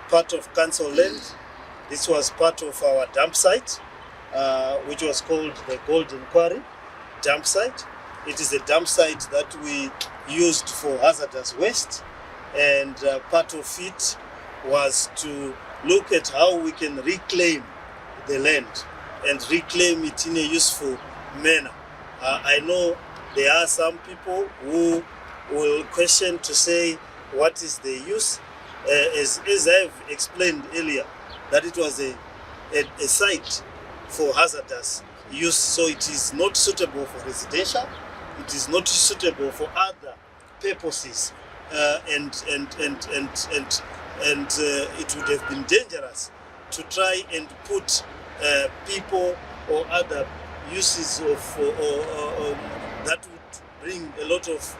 part of council land. This was part of our dump site, which was called the Golden Quarry dump site. It is a dump site that we used for hazardous waste, and part of it was to look at how we can reclaim the land and reclaim it in a useful manner. I know there are some people who will question to say, what is the use? As I've explained earlier, that it was a site for hazardous use, so it is not suitable for residential, it is not suitable for other purposes, and it would have been dangerous to try and put people or other uses of that would bring a lot of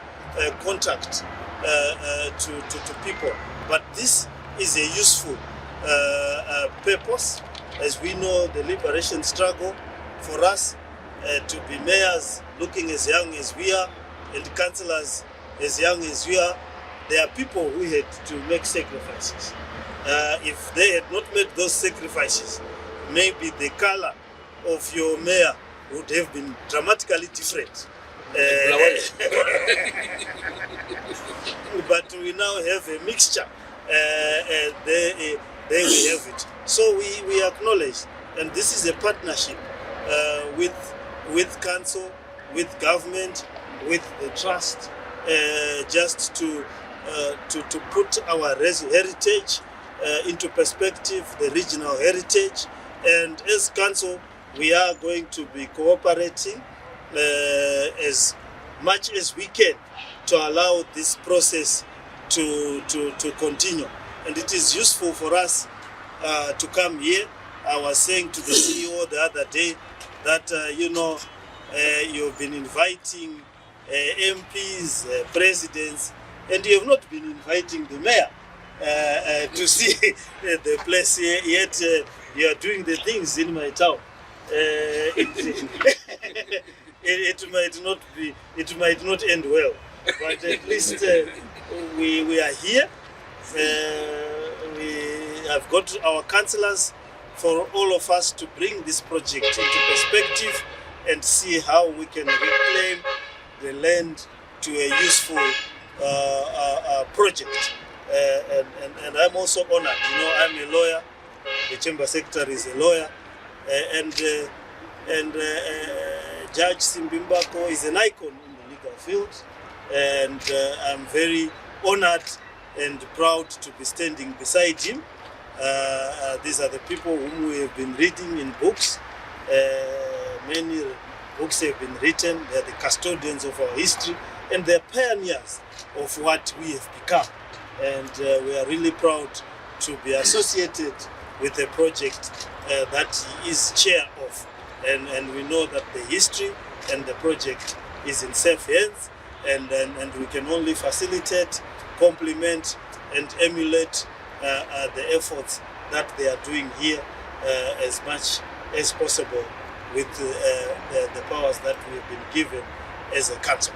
contact to people. But this is a useful purpose. As we know, the liberation struggle for us to be mayors looking as young as we are and councillors as young as we are, there are people who had to make sacrifices. If they had not made those sacrifices, maybe the color of your mayor would have been dramatically different. But we now have a mixture. There we have it. So we acknowledge, and this is a partnership with council, with government, with the trust, just to put our heritage into perspective, the regional heritage. And as council, we are going to be cooperating as much as we can to allow this process to continue. And it is useful for us to come here. I was saying to the CEO the other day that, you've been inviting MPs, presidents, and you have not been inviting the mayor to see the place here, yet you are doing the things in my town. It might not end well, but at least we are here. We have got our councillors for all of us to bring this project into perspective and see how we can reclaim the land to a useful project. And I'm also honored. I'm a lawyer. The Chamber Secretary is a lawyer, and Judge Simbimbako is an icon in the legal field, and I'm very honored and proud to be standing beside him. These are the people whom we have been reading in books. Many books have been written. They are the custodians of our history, and they are pioneers of what we have become. And we are really proud to be associated with a project that he is chair of. And we know that the history and the project is in safe hands, and we can only facilitate, complement, and emulate the efforts that they are doing here as much as possible with the powers that we have been given as a council.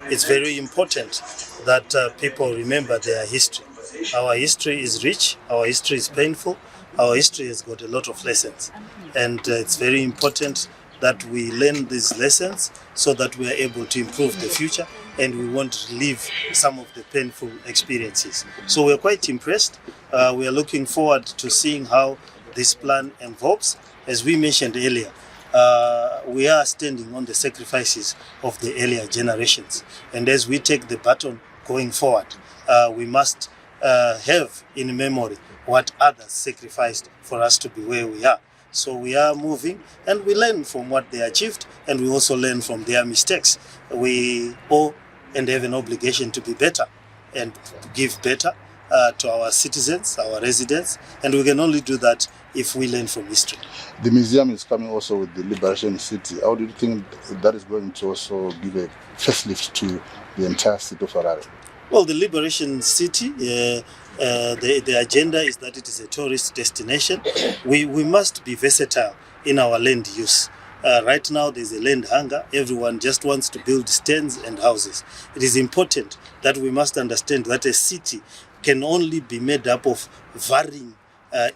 It's very important that people remember their history. Our history is rich, our history is painful, our history has got a lot of lessons. And it's very important that we learn these lessons so that we are able to improve the future and we won't relive some of the painful experiences. So we're quite impressed. We are looking forward to seeing how this plan evolves. As we mentioned earlier, we are standing on the sacrifices of the earlier generations. And as we take the baton going forward, we must have in memory what others sacrificed for us to be where we are. So we are moving and we learn from what they achieved, and we also learn from their mistakes. We owe and have an obligation to be better and give better to our citizens, our residents, and we can only do that if we learn from history. The museum is coming also with the Liberation City. How do you think that is going to also give a facelift to the entire city of Harare? Well, the Liberation City, the agenda is that it is a tourist destination. We must be versatile in our land use. Right now there's a land hunger. Everyone just wants to build stands and houses. It is important that we must understand that a city can only be made up of varying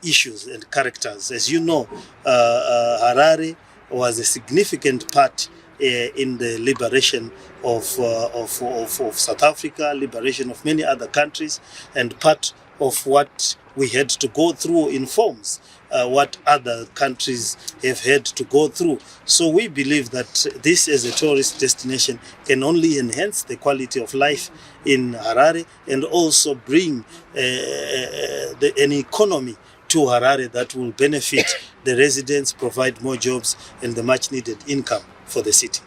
issues and characters. As you know, Harare was a significant part in the liberation of South Africa, liberation of many other countries, and part of what we had to go through informs what other countries have had to go through. So we believe that this as a tourist destination can only enhance the quality of life in Harare and also bring an economy to Harare that will benefit the residents, provide more jobs and the much needed income for the city.